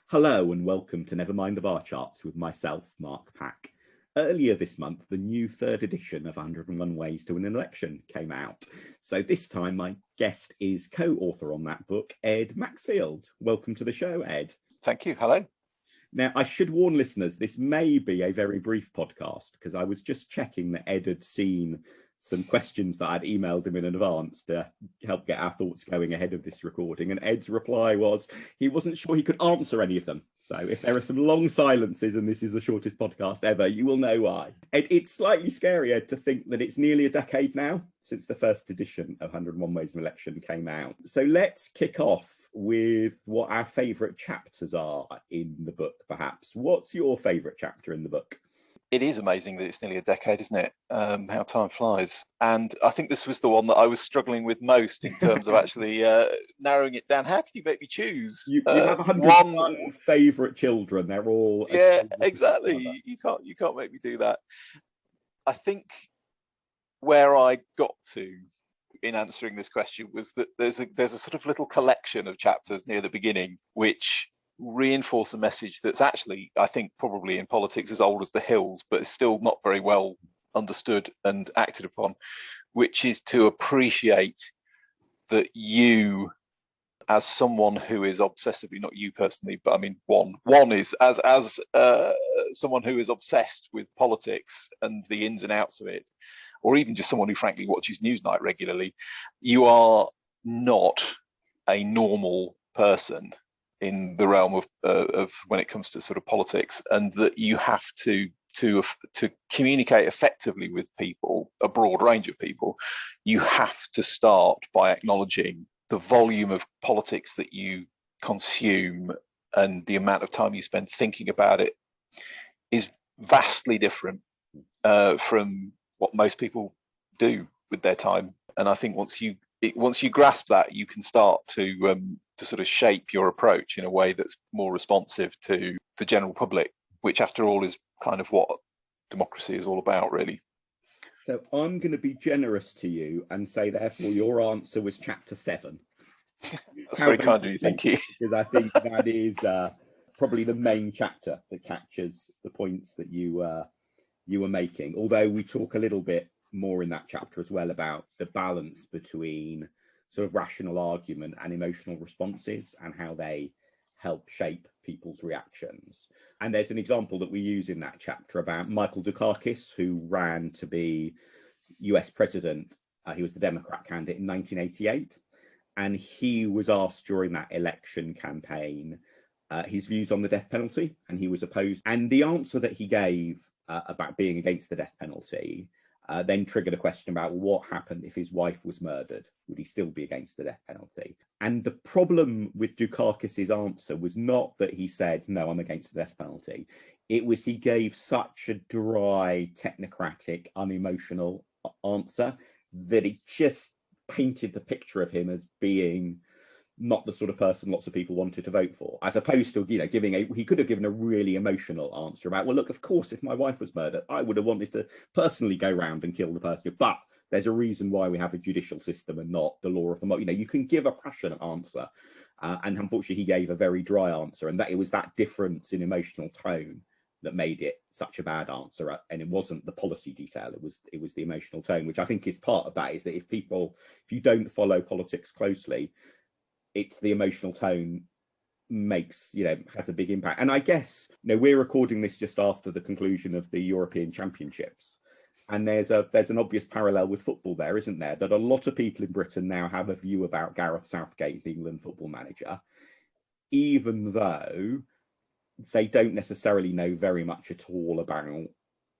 Hello and welcome to Never Mind the Bar Charts with myself, Mark Pack. Earlier this month, the new third edition of 101 Ways to Win an Election came out. So this time my guest is co-author on that book, Ed Maxfield. Welcome to the show, Ed. Thank you. Hello. Now, I should warn listeners, this may be a very brief podcast because I was just checking that Ed had seen some questions that I'd emailed him in advance to help get our thoughts going ahead of this recording. And Ed's reply was he wasn't sure he could answer any of them. So if there are some long silences and this is the shortest podcast ever, you will know why. Ed, it's slightly scary, Ed, to think that it's nearly a decade now since the first edition of 101 Ways of Election came out. So let's kick off with what our favourite chapters are in the book, perhaps. What's your favourite chapter in the book? It is amazing that it's nearly a decade, isn't it? How time flies. And I think this was the one that I was struggling with most in terms of actually narrowing it down. How can you make me choose? You have 101 favourite children. They're all... Yeah, exactly. You can't make me do that. I think where I got to in answering this question was that there's a sort of little collection of chapters near the beginning which reinforce a message that's actually, I think, probably in politics as old as the hills, but is still not very well understood and acted upon, which is to appreciate that you, as someone who is obsessively, not you personally, but I mean one is as someone who is obsessed with politics and the ins and outs of it, or even just someone who frankly watches Newsnight regularly, you are not a normal person in the realm of when it comes to sort of politics, and that you have to communicate effectively with people, a broad range of people. You have to start by acknowledging the volume of politics that you consume and the amount of time you spend thinking about it is vastly different from what most people do with their time. And I think once you grasp that, you can start to sort of shape your approach in a way that's more responsive to the general public, which after all is kind of what democracy is all about, really. So I'm going to be generous to you and say, therefore, your answer was chapter 7. That's very kind of you, thank you. Because I think that is probably the main chapter that captures the points that you were making, although we talk a little bit more in that chapter as well about the balance between sort of rational argument and emotional responses and how they help shape people's reactions. And there's an example that we use in that chapter about Michael Dukakis, who ran to be US president. He was the Democrat candidate in 1988. And he was asked during that election campaign his views on the death penalty, and he was opposed. And the answer that he gave about being against the death penalty then triggered a question about what happened if his wife was murdered. Would he still be against the death penalty? And the problem with Dukakis's answer was not that he said, no, I'm against the death penalty. It was he gave such a dry, technocratic, unemotional answer that it just painted the picture of him as being not the sort of person lots of people wanted to vote for, as opposed to, he could have given a really emotional answer about, well, look, of course, if my wife was murdered, I would have wanted to personally go round and kill the person. But there's a reason why we have a judicial system and not the law of the mob. You can give a passionate answer. And unfortunately, he gave a very dry answer. And that it was that difference in emotional tone that made it such a bad answer. And it wasn't the policy detail. It was the emotional tone, which I think is part of that, is that if you don't follow politics closely, it's the emotional tone has a big impact. And I guess, we're recording this just after the conclusion of the European Championships. And there's an obvious parallel with football there, isn't there? That a lot of people in Britain now have a view about Gareth Southgate, the England football manager, even though they don't necessarily know very much at all about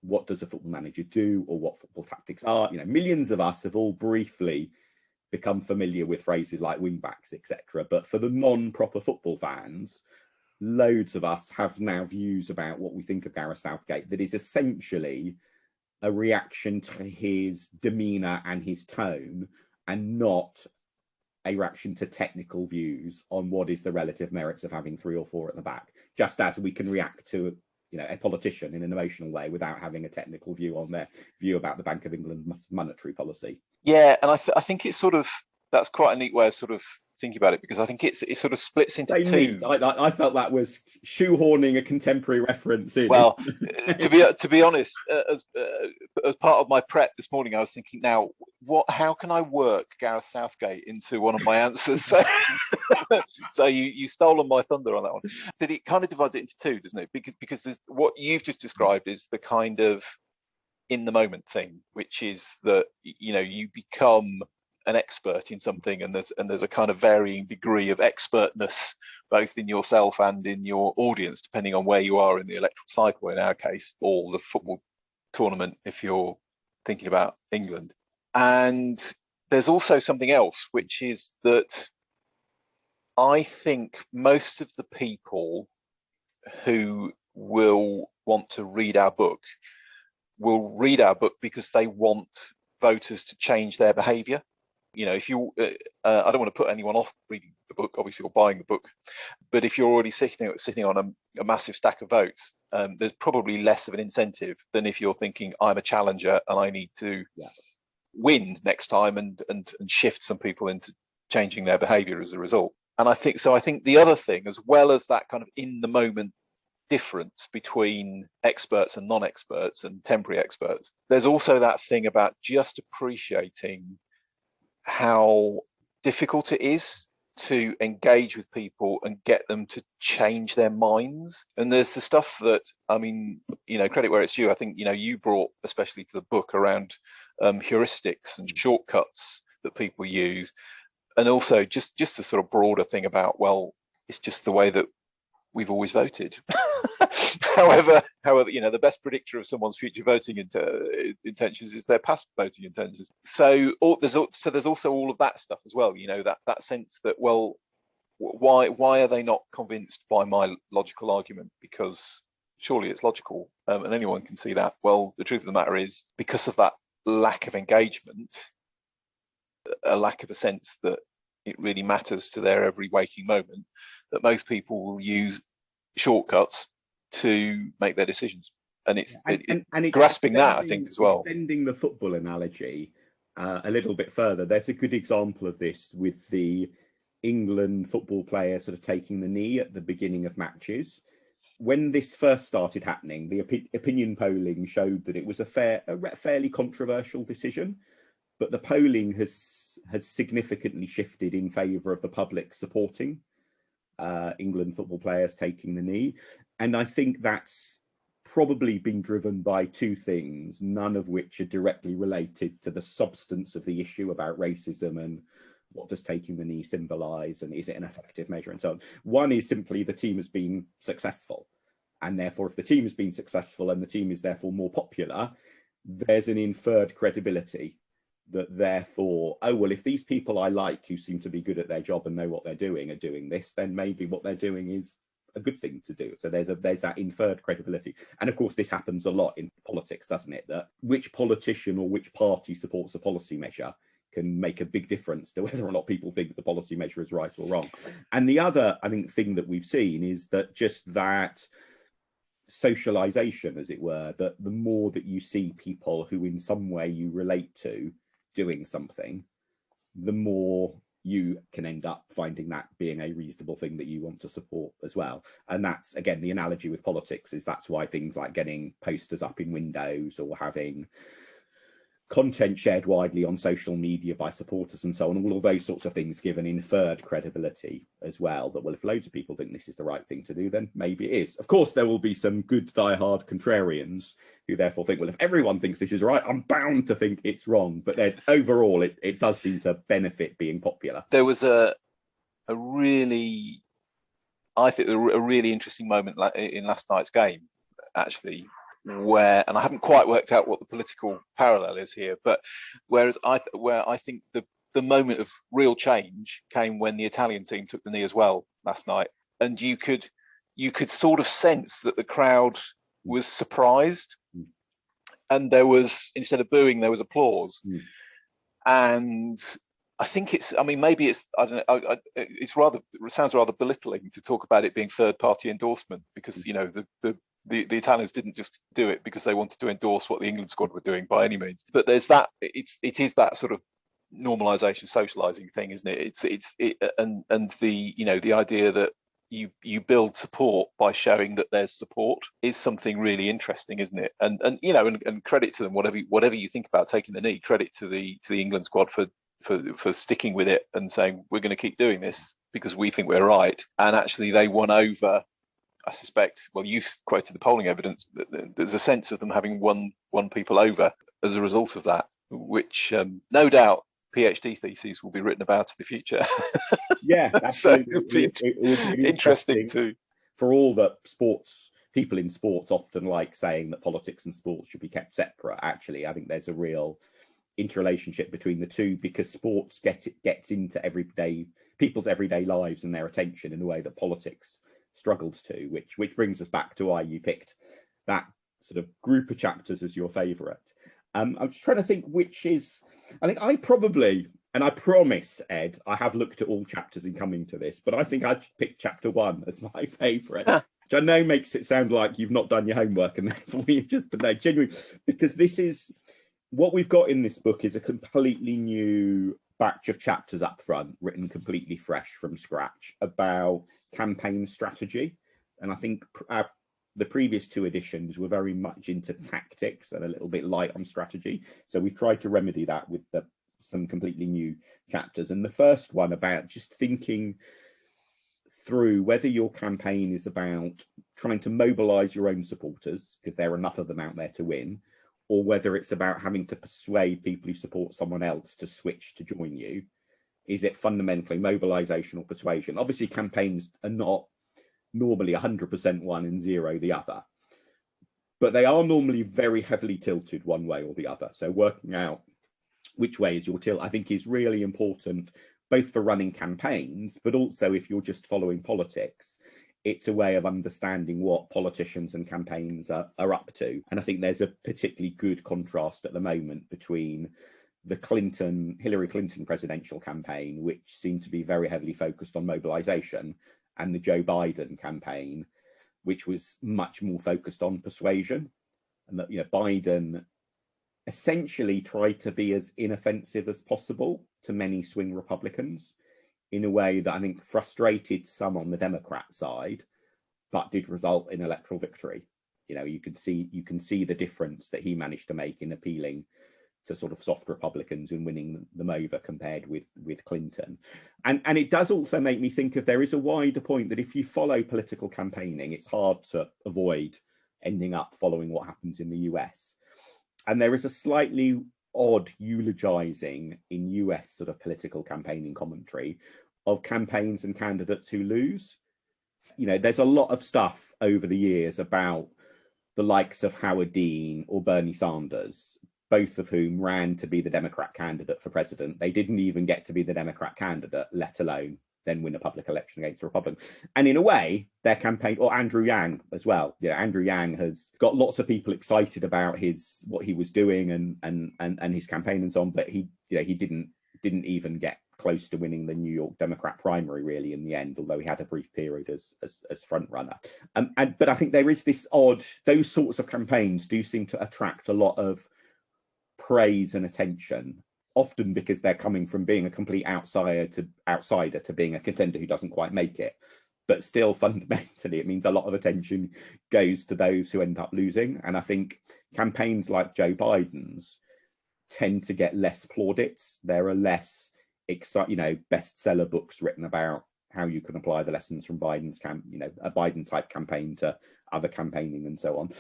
what does a football manager do or what football tactics are. Millions of us have all briefly become familiar with phrases like wing backs, etc. But for the non-proper football fans, loads of us have now views about what we think of Gareth Southgate that is essentially a reaction to his demeanour and his tone, and not a reaction to technical views on what is the relative merits of having 3 or 4 at the back, just as we can react to a politician in an emotional way without having a technical view on their view about the Bank of England monetary policy. Yeah, and I think it's sort of, that's quite a neat way of sort of thinking about it, because I think it sort of splits into two. I felt that was shoehorning a contemporary reference in. Well, to be honest, as part of my prep this morning, I was thinking, now how can I work Gareth Southgate into one of my answers? So, so you stolen my thunder on that one. But it kind of divides it into two, doesn't it? Because there's, what you've just described is the kind of in the moment thing, which is that, you know, you become an expert in something, and there's a kind of varying degree of expertness both in yourself and in your audience, depending on where you are in the electoral cycle, in our case, or the football tournament if you're thinking about England. And there's also something else, which is that I think most of the people who will want to read our book will read our book because they want voters to change their behaviour. You know, if you, I don't want to put anyone off reading the book, obviously, or buying the book, but if you're already sitting on a massive stack of votes, there's probably less of an incentive than if you're thinking, I'm a challenger and I need to win next time and shift some people into changing their behaviour as a result. And I think the other thing, as well as that kind of in the moment difference between experts and non-experts and temporary experts, there's also that thing about just appreciating how difficult it is to engage with people and get them to change their minds. And there's the stuff that, I mean, you know, credit where it's due. I think, you know, you brought especially to the book around heuristics and shortcuts that people use, and also just the sort of broader thing about, well, it's just the way that we've always voted. However, you know, the best predictor of someone's future voting intentions is their past voting intentions. So there's also all of that stuff as well. You know, that sense that, well, why are they not convinced by my logical argument? Because surely it's logical, and anyone can see that. Well, the truth of the matter is, because of that lack of engagement, a lack of a sense that it really matters to their every waking moment, that most people will use shortcuts to make their decisions. And it's grasping that, I think, as well. Extending the football analogy a little bit further, there's a good example of this with the England football player sort of taking the knee at the beginning of matches. When this first started happening, the opinion polling showed that it was a fairly controversial decision, but the polling has significantly shifted in favour of the public supporting England football players taking the knee. And I think that's probably been driven by two things, none of which are directly related to the substance of the issue about racism and what does taking the knee symbolise and is it an effective measure and so on. One is simply the team has been successful, and therefore if the team has been successful and the team is therefore more popular, there's an inferred credibility that therefore, oh, well, if these people I like who seem to be good at their job and know what they're doing are doing this, then maybe what they're doing is a good thing to do. So there's that inferred credibility. And of course, this happens a lot in politics, doesn't it? That which politician or which party supports a policy measure can make a big difference to whether or not people think the policy measure is right or wrong. And the other, I think, thing that we've seen is that just that socialization, as it were, that the more that you see people who in some way you relate to doing something, the more you can end up finding that being a reasonable thing that you want to support as well. And that's, again, the analogy with politics is that's why things like getting posters up in windows or having content shared widely on social media by supporters and so on, all of those sorts of things give an inferred credibility as well, that, well, if loads of people think this is the right thing to do, then maybe it is. Of course, there will be some good diehard contrarians who therefore think, well, if everyone thinks this is right, I'm bound to think it's wrong. But then overall, it does seem to benefit being popular. There was a really interesting moment in last night's game, actually, where, and I haven't quite worked out what the political parallel is here, but where I think the moment of real change came when the Italian team took the knee as well last night, and you could sort of sense that the crowd was surprised, and there was, instead of booing, there was applause. And I think maybe it's, I don't know, it sounds rather belittling to talk about it being third party endorsement, because, you know, the Italians didn't just do it because they wanted to endorse what the England squad were doing by any means. But there's that, it is that sort of normalization, socializing thing, isn't it? And the idea that you build support by showing that there's support is something really interesting, isn't it? And credit to them, whatever you think about taking the knee, credit to the England squad for sticking with it and saying we're going to keep doing this because we think we're right. And actually they won over, I suspect, well, you quoted the polling evidence, there's a sense of them having won people over as a result of that, which no doubt PhD theses will be written about in the future. Yeah, absolutely. So it would be interesting too. For all that people in sports often like saying that politics and sports should be kept separate. Actually, I think there's a real interrelationship between the two, because sports gets into people's everyday lives and their attention in a way that politics struggles to, which brings us back to why you picked that sort of group of chapters as your favorite. I'm just trying to think I think I probably, and I promise, Ed, I have looked at all chapters in coming to this, but I think I'd pick chapter 1 as my favorite, which I know makes it sound like you've not done your homework and therefore but no, genuinely, because this is what we've got in this book is a completely new batch of chapters up front, written completely fresh from scratch about campaign strategy. And I think the previous 2 editions were very much into tactics and a little bit light on strategy. So we've tried to remedy that with some completely new chapters. And the first one about just thinking through whether your campaign is about trying to mobilize your own supporters, because there are enough of them out there to win, or whether it's about having to persuade people who support someone else to switch to join you. Is it fundamentally mobilization or persuasion? Obviously, campaigns are not normally 100% one and 0 the other, but they are normally very heavily tilted one way or the other. So working out which way is your tilt, I think, is really important, both for running campaigns, but also if you're just following politics, it's a way of understanding what politicians and campaigns are up to. And I think there's a particularly good contrast at the moment between the Hillary Clinton presidential campaign, which seemed to be very heavily focused on mobilization, and the Joe Biden campaign, which was much more focused on persuasion. And that, Biden essentially tried to be as inoffensive as possible to many swing Republicans in a way that I think frustrated some on the Democrat side, but did result in electoral victory. You can see the difference that he managed to make in appealing to sort of soft Republicans and winning them over compared with Clinton. And it does also make me think if there is a wider point that if you follow political campaigning, it's hard to avoid ending up following what happens in the US. And there is a slightly odd eulogizing in US sort of political campaigning commentary of campaigns and candidates who lose. There's a lot of stuff over the years about the likes of Howard Dean or Bernie Sanders, both of whom ran to be the Democrat candidate for president. They didn't even get to be the Democrat candidate, let alone then win a public election against a Republican. And in a way, their campaign, or Andrew Yang as well. Andrew Yang has got lots of people excited about what he was doing and his campaign and so on, but he didn't even get close to winning the New York Democrat primary really in the end, although he had a brief period as front runner. But I think there is this those sorts of campaigns do seem to attract a lot of praise and attention, often because they're coming from being a complete outsider to being a contender who doesn't quite make it. But still, fundamentally, it means a lot of attention goes to those who end up losing. And I think campaigns like Joe Biden's tend to get less plaudits. There are less bestseller books written about how you can apply the lessons from Biden's a Biden type campaign to other campaigning and so on.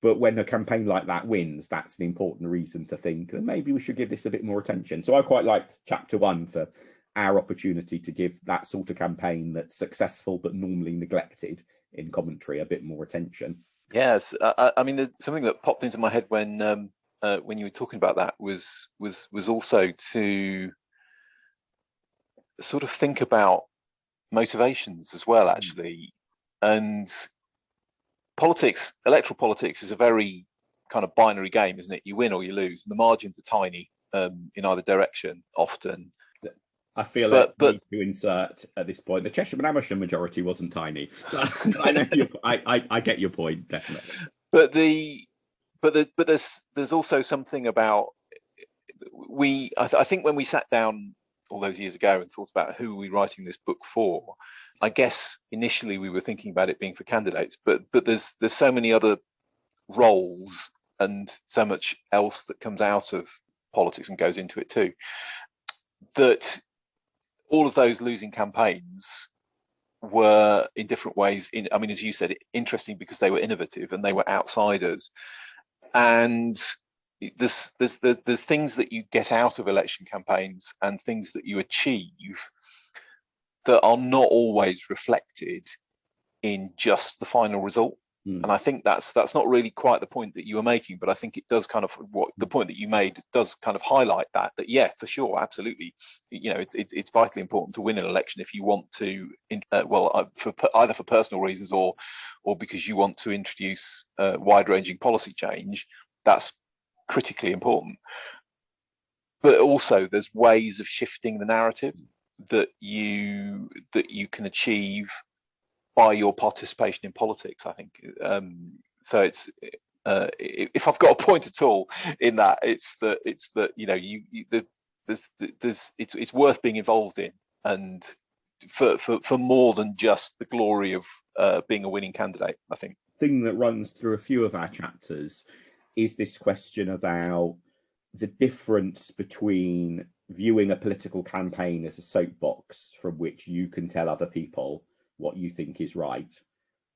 But when a campaign like that wins, that's an important reason to think that maybe we should give this a bit more attention. So I quite liked chapter 1 for our opportunity to give that sort of campaign that's successful but normally neglected in commentary a bit more attention. Yes, I mean, something that popped into my head when you were talking about that was also to sort of think about motivations as well, actually. And electoral politics is a very kind of binary game, isn't it? You win or you lose, and the margins are tiny in either direction often. I feel like need to insert at this point. The Cheshire and Amersham majority wasn't tiny. I know I get your point, definitely. But there's also something about I think when we sat down all those years ago and thought about who are we writing this book for, I guess initially we were thinking about it being for candidates, but there's so many other roles and so much else that comes out of politics and goes into it too, that all of those losing campaigns were in different ways, I mean, as you said, interesting because they were innovative and they were outsiders. And there's things that you get out of election campaigns and things that you achieve that are not always reflected in just the final result. And I think that's not really quite the point that you were making, but I think it does kind of, what the point that you made does kind of highlight that yeah, for sure, absolutely, you know, it's vitally important to win an election if you want to, for either for personal reasons or because you want to introduce wide-ranging policy change. That's critically important. But also there's ways of shifting the narrative that you can achieve by your participation in politics, I think. So it's if I've got a point at all in that, it's that you know, it's worth being involved in, and for more than just the glory of being a winning candidate, I think. Thing that runs through a few of our chapters is this question about the difference between viewing a political campaign as a soapbox from which you can tell other people what you think is right,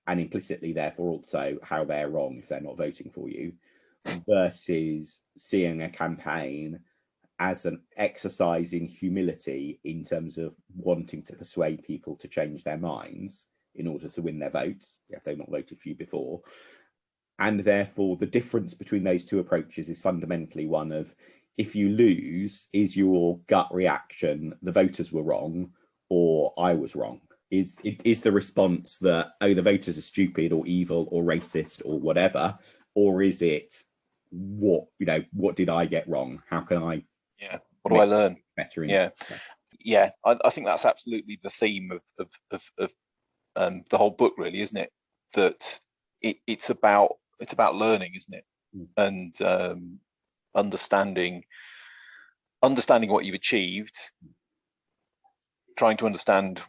and implicitly therefore also how they're wrong if they're not voting for you, versus seeing a campaign as an exercise in humility in terms of wanting to persuade people to change their minds in order to win their votes if they've not voted for you before. And therefore the difference between those two approaches is fundamentally one of, if you lose, is your gut reaction the voters were wrong or I was wrong? Is the response that, oh, the voters are stupid or evil or racist or whatever, or is it what did I get wrong? How can I what do I learn better? I think that's absolutely the theme of the whole book, really, isn't it? That it's about learning, isn't it? And understanding what you've achieved, trying to understand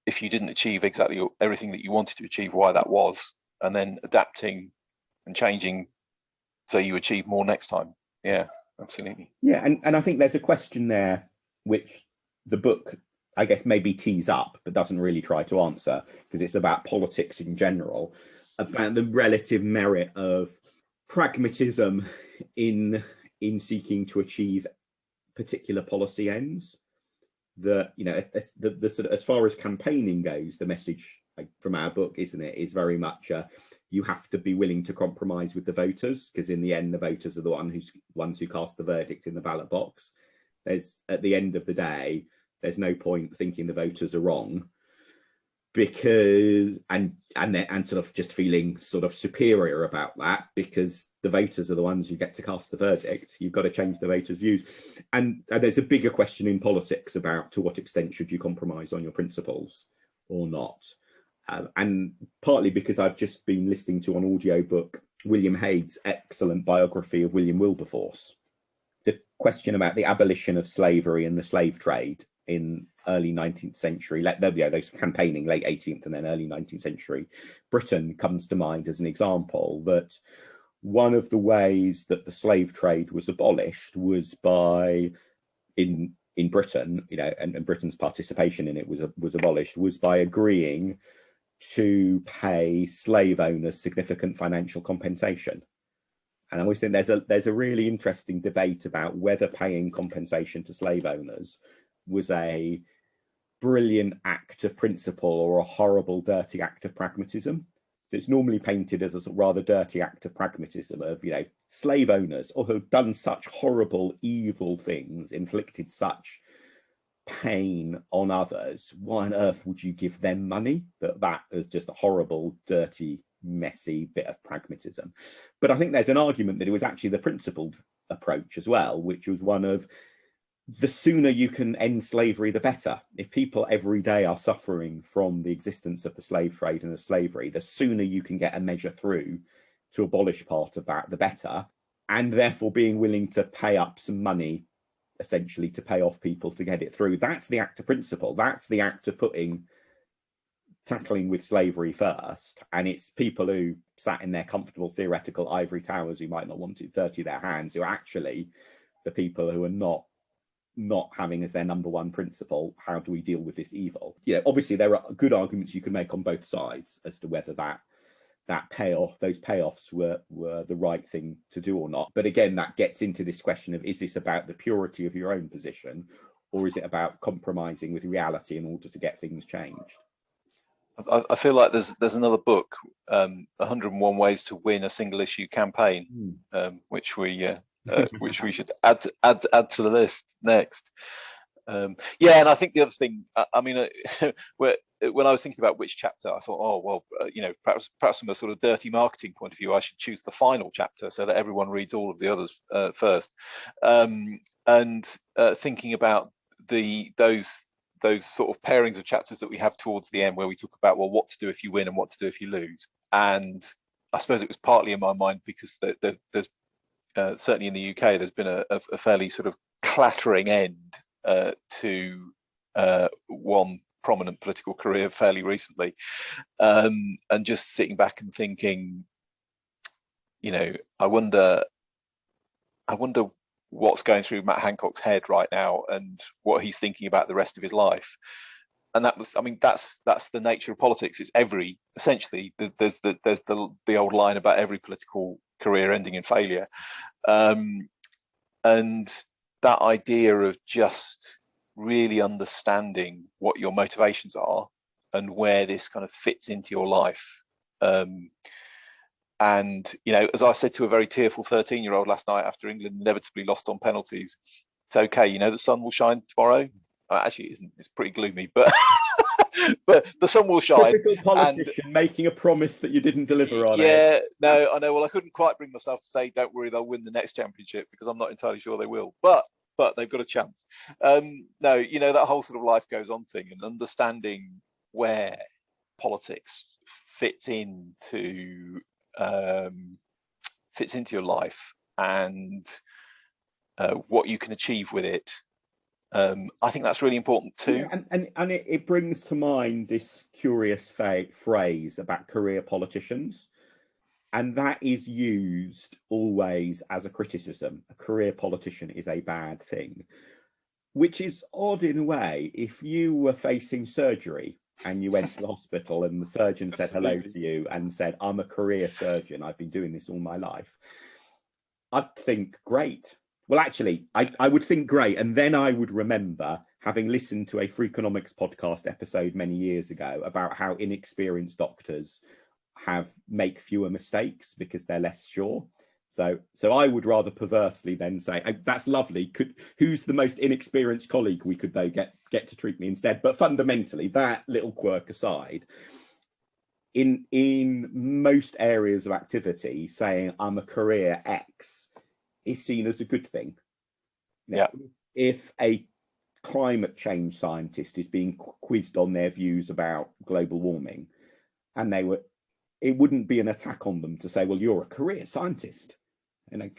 if you didn't achieve exactly everything that you wanted to achieve, why that was, and then adapting and changing so you achieve more next time. Yeah, absolutely. Yeah, and I think there's a question there which the book, I guess, maybe tees up but doesn't really try to answer, because it's about politics in general, about the relative merit of pragmatism in seeking to achieve particular policy ends. That, you know, the sort of, as far as campaigning goes, the message from our book, isn't it, is very much you have to be willing to compromise with the voters, because in the end the voters are the ones who cast the verdict in the ballot box. There's, at the end of the day, there's no point thinking the voters are wrong, because and sort of just feeling sort of superior about that, because the voters are the ones who get to cast the verdict. You've got to change the voters' views, and there's a bigger question in politics about to what extent should you compromise on your principles or not. And partly because I've just been listening to on audiobook William Hague's excellent biography of William Wilberforce. The question about the abolition of slavery and the slave trade in early 19th century, those campaigning late 18th and then early 19th century Britain comes to mind as an example. That one of the ways that the slave trade was abolished was by, in Britain, you know, and Britain's participation in it was abolished, was by agreeing to pay slave owners significant financial compensation. And I always think there's a really interesting debate about whether paying compensation to slave owners was a brilliant act of principle or a horrible, dirty act of pragmatism. It's normally painted as a rather dirty act of pragmatism of, you know, slave owners who have done such horrible, evil things, inflicted such pain on others. Why on earth would you give them money? That is just a horrible, dirty, messy bit of pragmatism. But I think there's an argument that it was actually the principled approach as well, which was one of, the sooner you can end slavery, the better. If people every day are suffering from the existence of the slave trade and of slavery, the sooner you can get a measure through to abolish part of that, the better. and therefore being willing to pay up some money, essentially, to pay off people to get it through. That's the act of principle. That's the act of tackling with slavery first. And it's people who sat in their comfortable theoretical ivory towers who might not want to dirty their hands, who are actually the people who are not having as their number one principle, how do we deal with this evil? Obviously there are good arguments you can make on both sides as to whether those payoffs were the right thing to do or not. But again, that gets into this question of, is this about the purity of your own position, or is it about compromising with reality in order to get things changed? I feel like there's another book, 101 Ways to Win a Single Issue Campaign, which we should add to the list next. And I think the other thing, when I was thinking about which chapter, I thought, perhaps from a sort of dirty marketing point of view, I should choose the final chapter so that everyone reads all of the others first. Thinking about those sort of pairings of chapters that we have towards the end, where we talk about, well, what to do if you win and what to do if you lose. And I suppose it was partly in my mind because there's certainly in the UK, there's been a fairly sort of clattering end to one prominent political career fairly recently, and just sitting back and thinking, I wonder what's going through Matt Hancock's head right now and what he's thinking about the rest of his life. And that's the nature of politics. It's essentially there's the old line about every political career ending in failure, and that idea of just really understanding what your motivations are and where this kind of fits into your life. And as I said to a very tearful 13-year-old last night after England inevitably lost on penalties, it's okay, the sun will shine tomorrow. Actually, it isn't. It's pretty gloomy, but but the sun will shine. Typical politician making a promise that you didn't deliver on. No, I know. Well, I couldn't quite bring myself to say, don't worry, they'll win the next championship, because I'm not entirely sure they will. But they've got a chance. No, that whole sort of life goes on thing, and understanding where politics fits into your life and what you can achieve with it. I think that's really important too. And it brings to mind this curious phrase about career politicians, and that is used always as a criticism. A career politician is a bad thing, which is odd in a way. If you were facing surgery and you went to the hospital and the surgeon said hello to you and said, I'm a career surgeon, I've been doing this all my life, I'd think, great. Well, actually, I would think great. And then I would remember having listened to a Freakonomics podcast episode many years ago about how inexperienced doctors make fewer mistakes because they're less sure. So I would rather perversely then say, that's lovely. Who's the most inexperienced colleague we could though get to treat me instead? But fundamentally, that little quirk aside, in most areas of activity, saying I'm a career X is seen as a good thing. Yeah. If a climate change scientist is being quizzed on their views about global warming, and it wouldn't be an attack on them to say, well, you're a career scientist.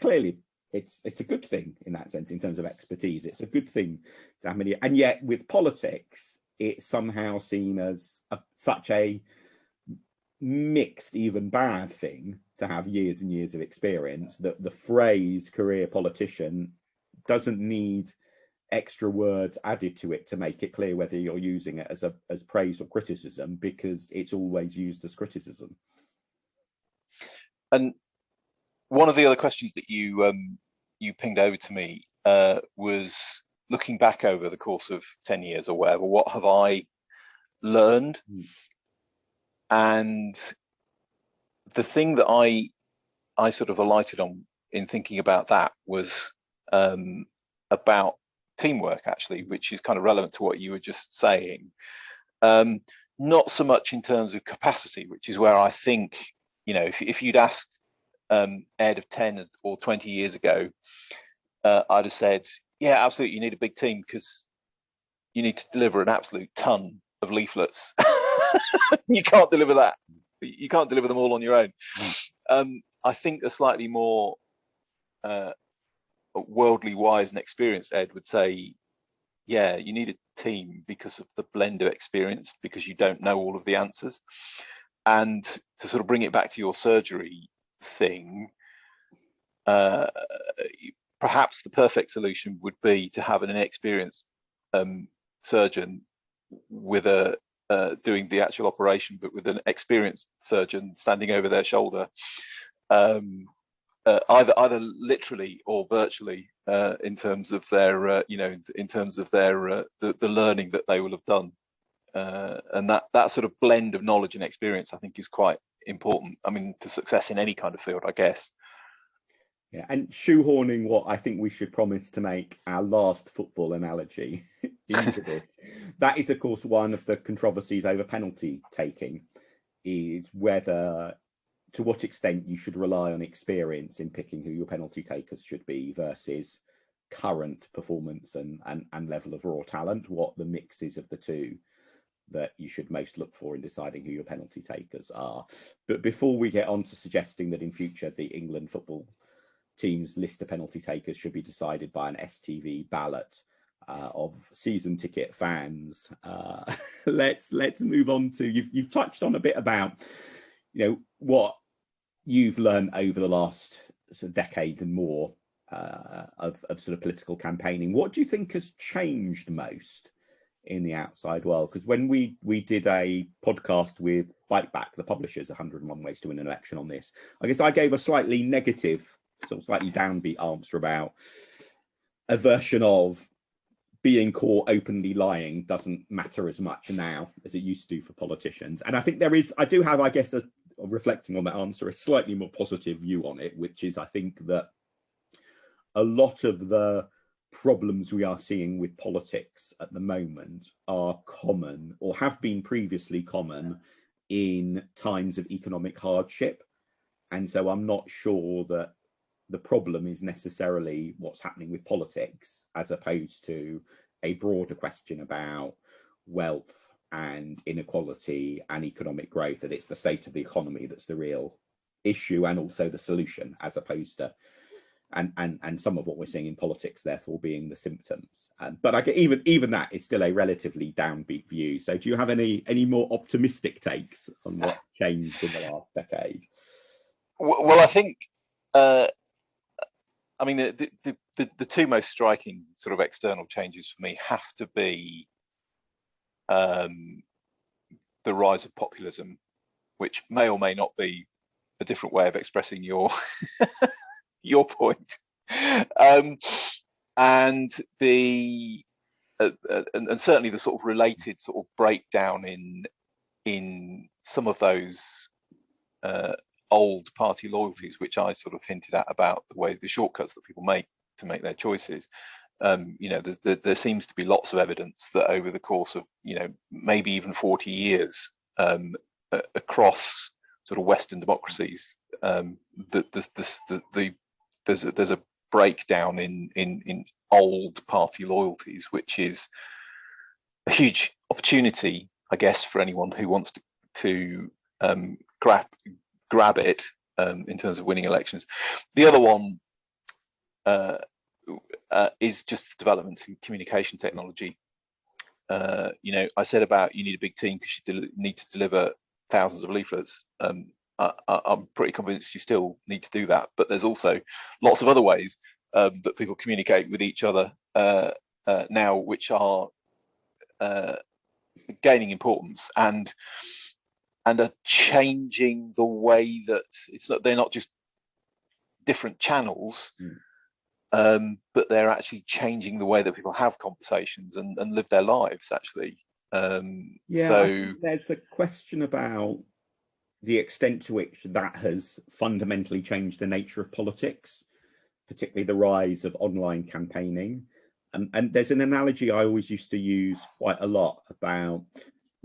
Clearly it's a good thing in that sense, in terms of expertise. It's a good thing to have many, and yet with politics, it's somehow seen as such a mixed, even bad thing to have years and years of experience, that the phrase career politician doesn't need extra words added to it to make it clear whether you're using it as praise or criticism, because it's always used as criticism. And one of the other questions that you pinged over to me was, looking back over the course of 10 years or whatever, what have I learned? And the thing that I sort of alighted on in thinking about that was about teamwork, actually, which is kind of relevant to what you were just saying. Not so much in terms of capacity, which is where I think, if you'd asked Ed of 10 or 20 years ago, I'd have said, yeah, absolutely, you need a big team because you need to deliver an absolute ton of leaflets. You can't deliver that. You can't deliver them all on your own. I think a slightly more worldly wise and experienced Ed would say, yeah, you need a team because of the blend of experience, because you don't know all of the answers. And to sort of bring it back to your surgery thing, perhaps the perfect solution would be to have an inexperienced surgeon with doing the actual operation, but with an experienced surgeon standing over their shoulder, either literally or virtually, in terms of their in terms of their the learning that they will have done, and that sort of blend of knowledge and experience, I think, is quite important. I mean, to success in any kind of field, I guess. Yeah, and shoehorning what I think we should promise to make our last football analogy into this. That is, of course, one of the controversies over penalty taking, is whether, to what extent you should rely on experience in picking who your penalty takers should be versus current performance and level of raw talent, what the mix is of the two that you should most look for in deciding who your penalty takers are. But before we get on to suggesting that in future the England football team's list of penalty takers should be decided by an STV ballot of season ticket fans, let's move on to, you've touched on a bit about, what you've learned over the last sort of decade and more of sort of political campaigning. What do you think has changed most in the outside world? Because when we did a podcast with Bite Back, the publishers, 101 Ways to Win an Election, on this, I guess I gave a slightly negative, sort of slightly downbeat answer about a version of being caught openly lying doesn't matter as much now as it used to for politicians. And I think I do have, I guess, reflecting on that answer, a slightly more positive view on it, which is, I think that a lot of the problems we are seeing with politics at the moment are common, or have been previously common, in times of economic hardship. And so I'm not sure that the problem is necessarily what's happening with politics, as opposed to a broader question about wealth and inequality and economic growth, that it's the state of the economy that's the real issue and also the solution, as opposed to and some of what we're seeing in politics therefore being the symptoms. But I get even that is still a relatively downbeat view. So do you have any more optimistic takes on what's changed in the last decade? Well, I think I mean, the two most striking sort of external changes for me have to be the rise of populism, which may or may not be a different way of expressing your your point, and the and certainly the sort of related sort of breakdown in some of those old party loyalties, which I sort of hinted at about the way the shortcuts that people make to make their choices. There seems to be lots of evidence that over the course of maybe even 40 years across sort of Western democracies, that there's a breakdown in old party loyalties, which is a huge opportunity, I guess, for anyone who wants to grab it in terms of winning elections. The other one is just developments in communication technology. I said about you need a big team because you need to deliver thousands of leaflets. I'm pretty convinced you still need to do that, but there's also lots of other ways that people communicate with each other now, which are gaining importance and are changing the way that they're not just different channels, but they're actually changing the way that people have conversations and live their lives, actually. So there's a question about the extent to which that has fundamentally changed the nature of politics, particularly the rise of online campaigning. And there's an analogy I always used to use quite a lot about,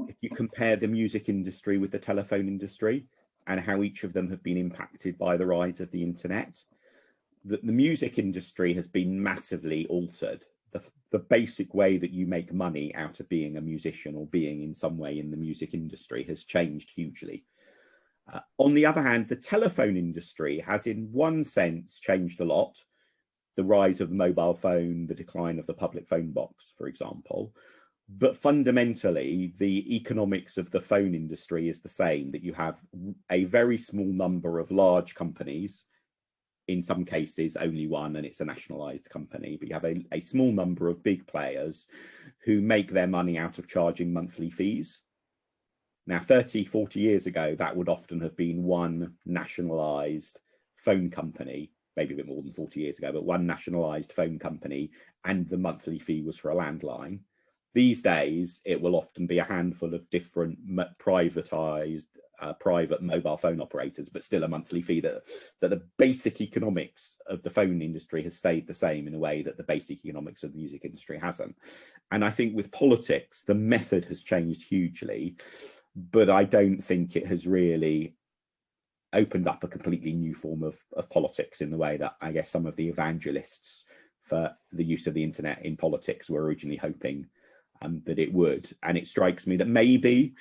if you compare the music industry with the telephone industry and how each of them have been impacted by the rise of the internet, the music industry has been massively altered. The basic way that you make money out of being a musician or being in some way in the music industry has changed hugely. On the other hand, the telephone industry has in one sense changed a lot. The rise of the mobile phone, the decline of the public phone box, for example. But fundamentally, the economics of the phone industry is the same, that you have a very small number of large companies, in some cases only one, and it's a nationalized company, but you have a small number of big players who make their money out of charging monthly fees. Now, 30, 40 years ago, that would often have been one nationalized phone company, maybe a bit more than 40 years ago, but one nationalized phone company, and the monthly fee was for a landline. These days, it will often be a handful of different privatized private mobile phone operators, but still a monthly fee. That the basic economics of the phone industry has stayed the same in a way that the basic economics of the music industry hasn't. And I think with politics, the method has changed hugely, but I don't think it has really opened up a completely new form of politics in the way that I guess some of the evangelists for the use of the internet in politics were originally hoping that it would. And it strikes me that maybe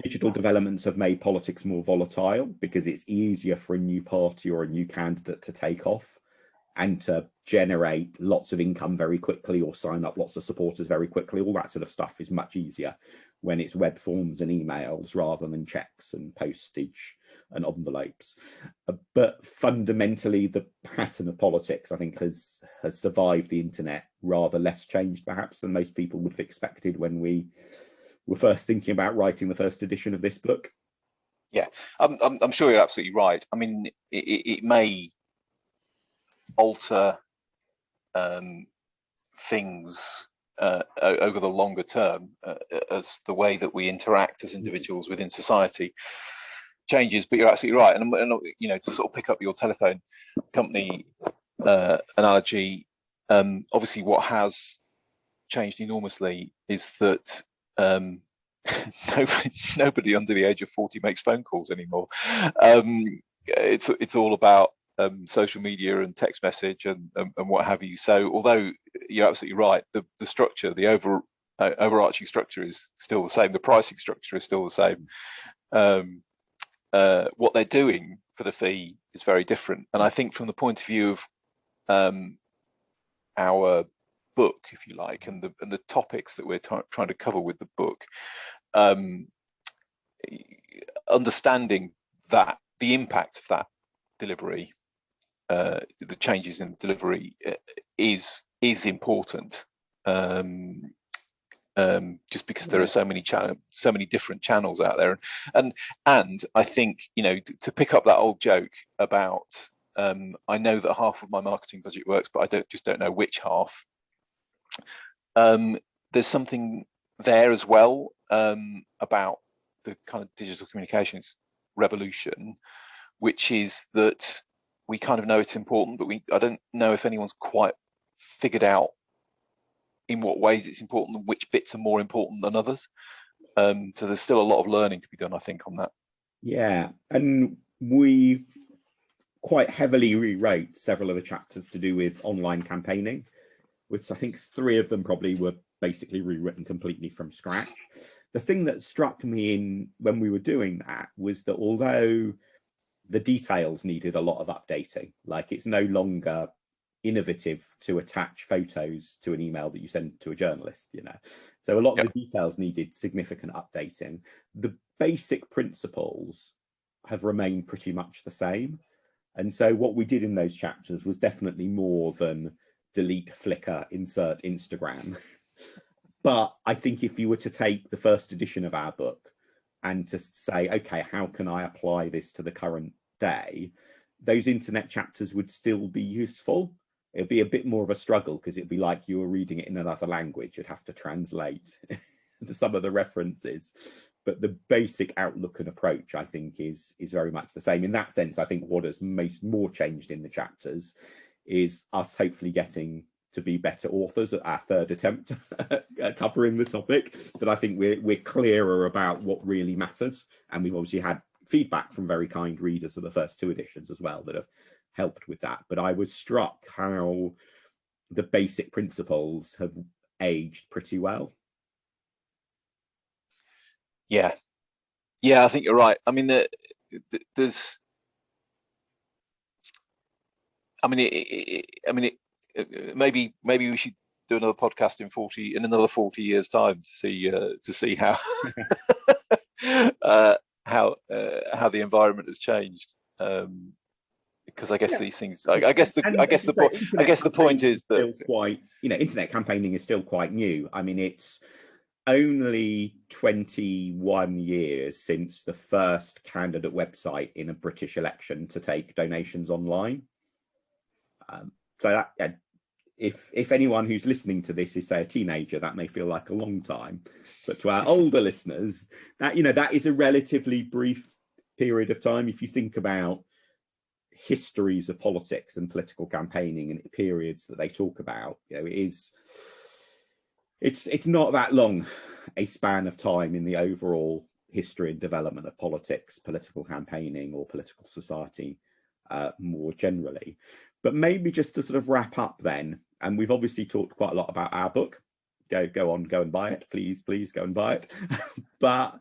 digital developments have made politics more volatile because it's easier for a new party or a new candidate to take off and to generate lots of income very quickly or sign up lots of supporters very quickly. All that sort of stuff is much easier when it's web forms and emails rather than checks and postage and envelopes. But fundamentally, the pattern of politics, I think, has survived the internet rather less changed, perhaps, than most people would have expected when we were first thinking about writing the first edition of this book. Yeah, I'm sure you're absolutely right. I mean, it may alter things over the longer term as the way that we interact as individuals within society changes, but you're absolutely right. And you know, to sort of pick up your telephone company analogy, obviously what has changed enormously is that nobody under the age of 40 makes phone calls anymore. It's all about social media and text message and what have you. So although you're absolutely right, the structure, the overarching structure is still the same, the pricing structure is still the same. What they're doing for the fee is very different. And I think from the point of view of our book, if you like, and the topics that we're trying to cover with the book, understanding that the impact of that delivery, the changes in delivery is important. Just because there are so many different channels out there, and I think, you know, to pick up that old joke about I know that half of my marketing budget works, but I don't know which half. There's something there as well about the kind of digital communications revolution, which is that we kind of know it's important, but I don't know if anyone's quite figured out in what ways it's important and which bits are more important than others. So there's still a lot of learning to be done, I think, on that. Yeah, and we quite heavily rewrote several of the chapters to do with online campaigning, which I think 3 of them probably were basically rewritten completely from scratch. The thing that struck me when we were doing that was that although the details needed a lot of updating, like it's no longer innovative to attach photos to an email that you send to a journalist, you know. So a lot of the details needed significant updating. The basic principles have remained pretty much the same. And so what we did in those chapters was definitely more than delete Flickr, insert Instagram. But I think if you were to take the first edition of our book and to say, okay, how can I apply this to the current day, those internet chapters would still be useful. It'd be a bit more of a struggle because it'd be like you were reading it in another language. You'd have to translate some of the references. But the basic outlook and approach, I think, is very much the same. In that sense, I think what has more changed in the chapters is us hopefully getting to be better authors at our 3rd attempt at covering the topic. But I think we're clearer about what really matters. And we've obviously had feedback from very kind readers of the first 2 editions as well that have helped with that. But I was struck how the basic principles have aged pretty well. Yeah, I think you're right. I mean, there's, I mean, maybe we should do another podcast in another 40 years' time to see how how the environment has changed. Because I guess these things, I guess the point is that still quite, internet campaigning is still quite new. I mean, it's only 21 years since the first candidate website in a British election to take donations online. So that, if anyone who's listening to this is, say, a teenager, that may feel like a long time, but to our older listeners, that that is a relatively brief period of time. If you think about histories of politics and political campaigning and periods that they talk about, it's not that long a span of time in the overall history and development of politics, political campaigning, or political society more generally. But maybe just to sort of wrap up then, and we've obviously talked quite a lot about our book. Go and buy it, please go and buy it. But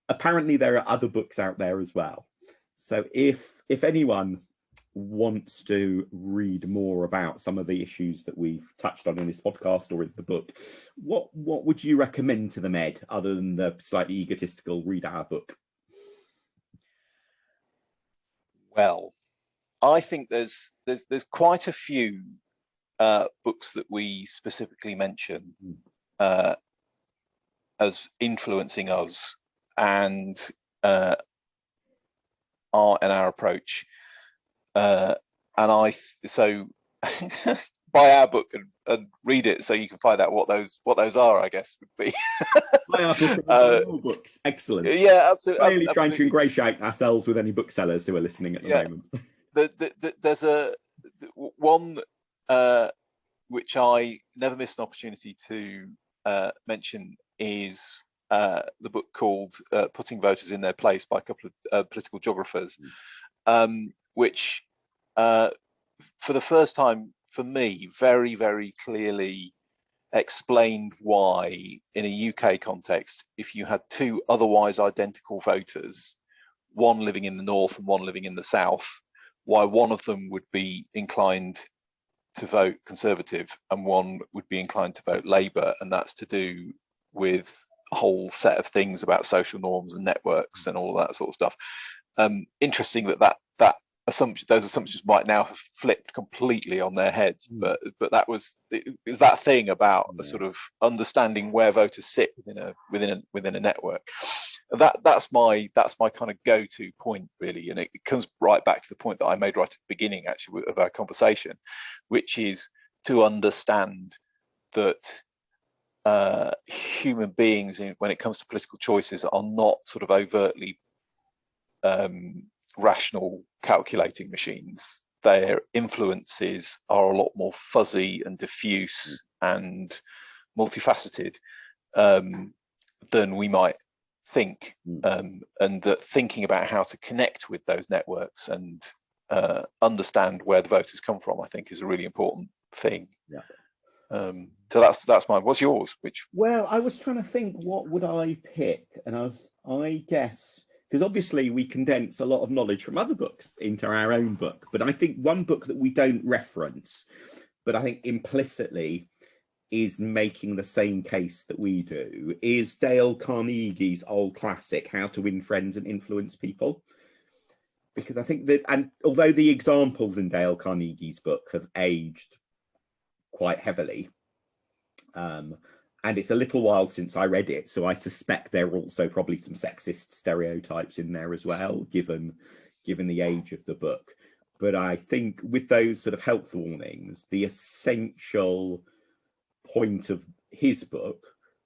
apparently there are other books out there as well. So if anyone wants to read more about some of the issues that we've touched on in this podcast or in the book, what would you recommend to them, Ed, other than the slightly egotistical read our book? Well, I think there's quite a few books that we specifically mention as influencing us and our approach. So buy our book and read it so you can find out what those are, I guess, would be. Buy our book and buy all books. Excellent. Yeah, absolutely. Really trying to ingratiate ourselves with any booksellers who are listening at the moment. There's one which I never miss an opportunity to mention is the book called Putting Voters in Their Place by a couple of political geographers, which for the first time for me very, very clearly explained why in a UK context, if you had two otherwise identical voters, one living in the north and one living in the south, why one of them would be inclined to vote Conservative and one would be inclined to vote Labour, and that's to do with a whole set of things about social norms and networks and all that sort of stuff. Interesting that those assumptions might now have flipped completely on their heads, but that was that thing about a sort of understanding where voters sit within a network. That's my kind of go-to point, really, and it comes right back to the point that I made right at the beginning, actually, of our conversation, which is to understand that human beings, when it comes to political choices, are not sort of overtly rational calculating machines. Their influences are a lot more fuzzy and diffuse and multifaceted than we might think, and that thinking about how to connect with those networks and understand where the voters come from, I think, is a really important thing. So that's mine. What's yours? Well, I was trying to think, what would I pick, and I guess, because obviously we condense a lot of knowledge from other books into our own book, but I think one book that we don't reference, but I think implicitly is making the same case that we do, is Dale Carnegie's old classic, How to Win Friends and Influence People. Because I think that, and although the examples in Dale Carnegie's book have aged quite heavily, and it's a little while since I read it, so I suspect there are also probably some sexist stereotypes in there as well, given the age of the book. But I think with those sort of health warnings, the essential point of his book,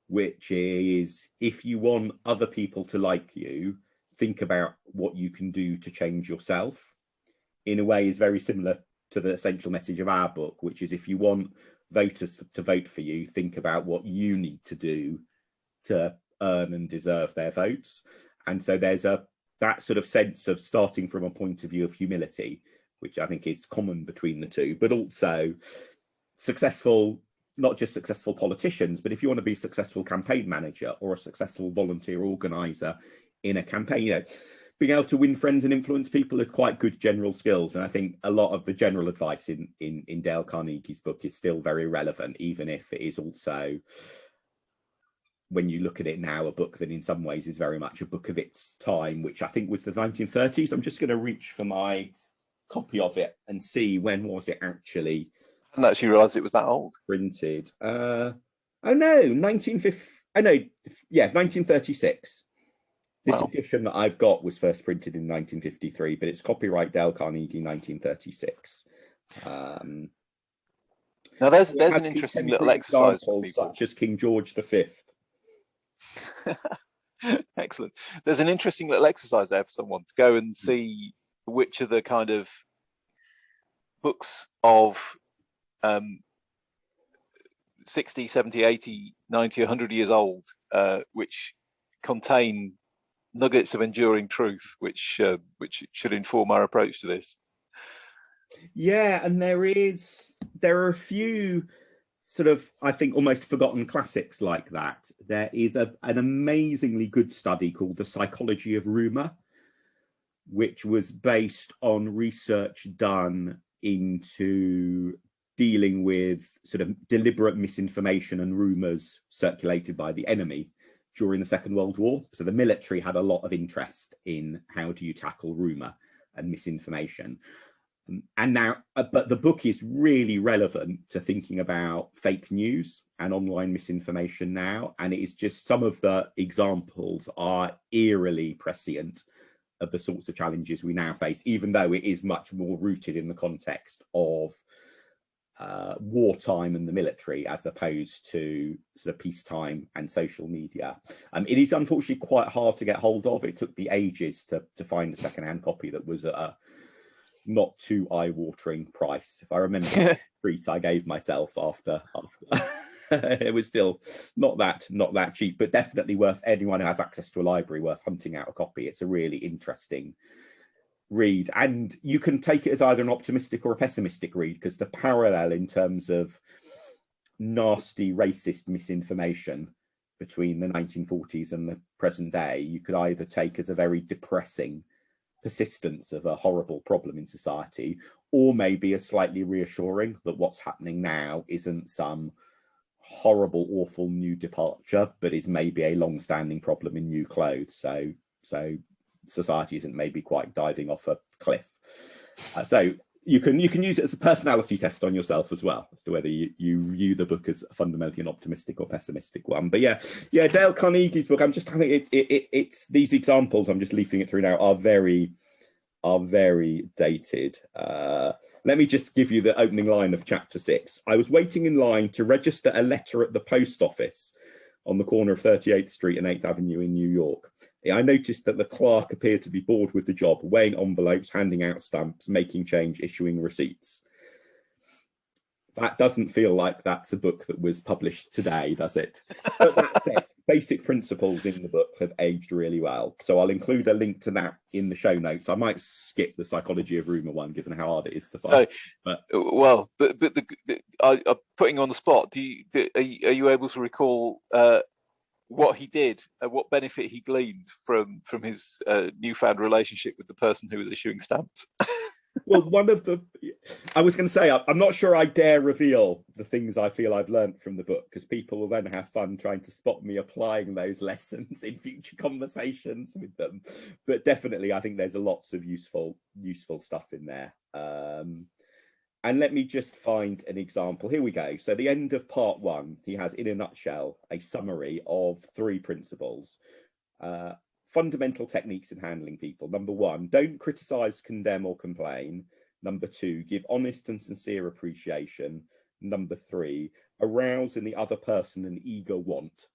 which is, if you want other people to like you, think about what you can do to change yourself, in a way is very similar to the essential message of our book, which is, if you want voters to vote for you, think about what you need to do to earn and deserve their votes. And so there's that sort of sense of starting from a point of view of humility, which I think is common between the two, but also successful, not just successful politicians, but if you want to be a successful campaign manager or a successful volunteer organizer in a campaign, being able to win friends and influence people are quite good general skills. And I think a lot of the general advice in Dale Carnegie's book is still very relevant, even if it is also, when you look at it now, a book that in some ways is very much a book of its time, which I think was the 1930s. I'm just going to reach for my copy of it and see when was it actually. I didn't actually realise it was that old. Printed. Oh no, 1950. Oh no, yeah, 1936. This edition that I've got was first printed in 1953, but it's copyright Dale Carnegie, 1936. Now there's an interesting little exercise for people, such as King George V. Excellent. There's an interesting little exercise there for someone to go and see which are the kind of books of 60, 70, 80, 90, 100 years old, which contain nuggets of enduring truth, which should inform our approach to this. Yeah, and there are a few sort of, I think, almost forgotten classics like that. There is an amazingly good study called The Psychology of Rumour, which was based on research done into dealing with sort of deliberate misinformation and rumours circulated by the enemy during the Second World War. So the military had a lot of interest in how do you tackle rumour and misinformation. And now, but the book is really relevant to thinking about fake news and online misinformation now. And it is just, some of the examples are eerily prescient of the sorts of challenges we now face, even though it is much more rooted in the context of wartime and the military, as opposed to sort of peacetime and social media. It is unfortunately quite hard to get hold of. It took me ages to find a secondhand copy that was a not too eye-watering price. If I remember the treat I gave myself after it was still not that cheap, but definitely worth, anyone who has access to a library, worth hunting out a copy. It's a really interesting read, and you can take it as either an optimistic or a pessimistic read, because the parallel in terms of nasty racist misinformation between the 1940s and the present day, you could either take as a very depressing persistence of a horrible problem in society, or maybe as slightly reassuring that what's happening now isn't some horrible, awful new departure, but is maybe a long-standing problem in new clothes. So society isn't maybe quite diving off a cliff. So you can use it as a personality test on yourself as well, as to whether you view the book as fundamentally an optimistic or pessimistic one. But yeah, Dale Carnegie's book, I'm just having it's these examples, I'm just leafing it through now, are very dated. Let me just give you the opening line of chapter 6. I was waiting in line to register a letter at the post office on the corner of 38th Street and 8th Avenue in New York. I noticed that the clerk appeared to be bored with the job, weighing envelopes, handing out stamps, making change, issuing receipts. That doesn't feel like that's a book that was published today, does it? But that said, basic principles in the book have aged really well. So I'll include a link to that in the show notes. I might skip the Psychology of Rumour one, given how hard it is to find. So, but I'm putting you on the spot. Are you able to recall what he did, what benefit he gleaned from his newfound relationship with the person who was issuing stamps? Well, I was going to say, I'm not sure I dare reveal the things I feel I've learned from the book, because people will then have fun trying to spot me applying those lessons in future conversations with them. But definitely, I think there's lots of useful stuff in there. And let me just find an example. Here we go. So the end of part 1, he has, in a nutshell, a summary of 3 principles. Fundamental techniques in handling people. Number 1, don't criticize, condemn, or complain. Number 2, give honest and sincere appreciation. Number 3, arouse in the other person an eager want.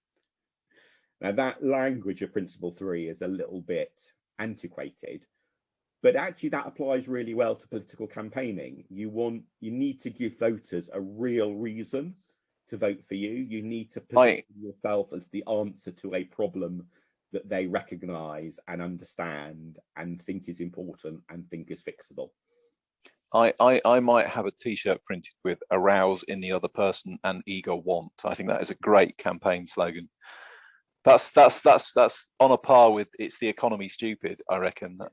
Now, that language of principle 3 is a little bit antiquated, but actually that applies really well to political campaigning. You need to give voters a real reason to vote for you. You need to position yourself as the answer to a problem that they recognise and understand and think is important and think is fixable. I might have a T-shirt printed with "arouse in the other person and eager want." I think that is a great campaign slogan. That's on a par with It's the Economy Stupid, I reckon, that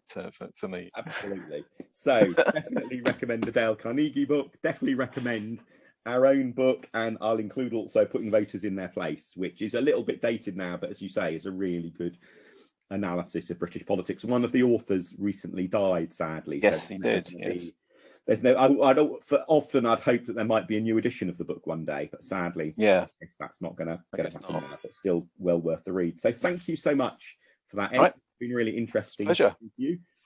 for me. Absolutely. So definitely recommend the Dale Carnegie book. Definitely recommend our own book, and I'll include also Putting Voters in Their Place, which is a little bit dated now, but as you say, is a really good analysis of British politics. One of the authors recently died, sadly. Yes, so he did. Yes. There's no. I don't. For often, I'd hope that there might be a new edition of the book one day, but sadly, yeah, I guess that's not going to happen now. But still, well worth the read. So, thank you so much for that, Ed. Right. It's been really interesting. Pleasure.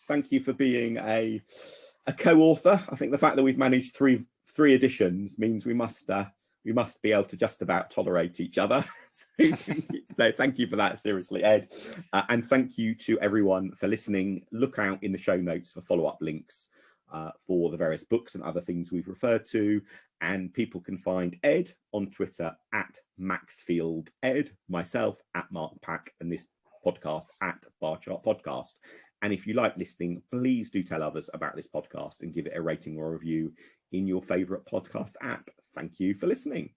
Thank you for being a co-author. I think the fact that we've managed three editions means we must be able to just about tolerate each other. So thank you for that, seriously, Ed. And thank you to everyone for listening. Look out in the show notes for follow-up links for the various books and other things we've referred to. And people can find Ed on Twitter at Maxfield Ed, myself at Mark Pack, and this podcast at Bar Chart Podcast. And if you like listening, please do tell others about this podcast and give it a rating or a review in your favourite podcast app. Thank you for listening.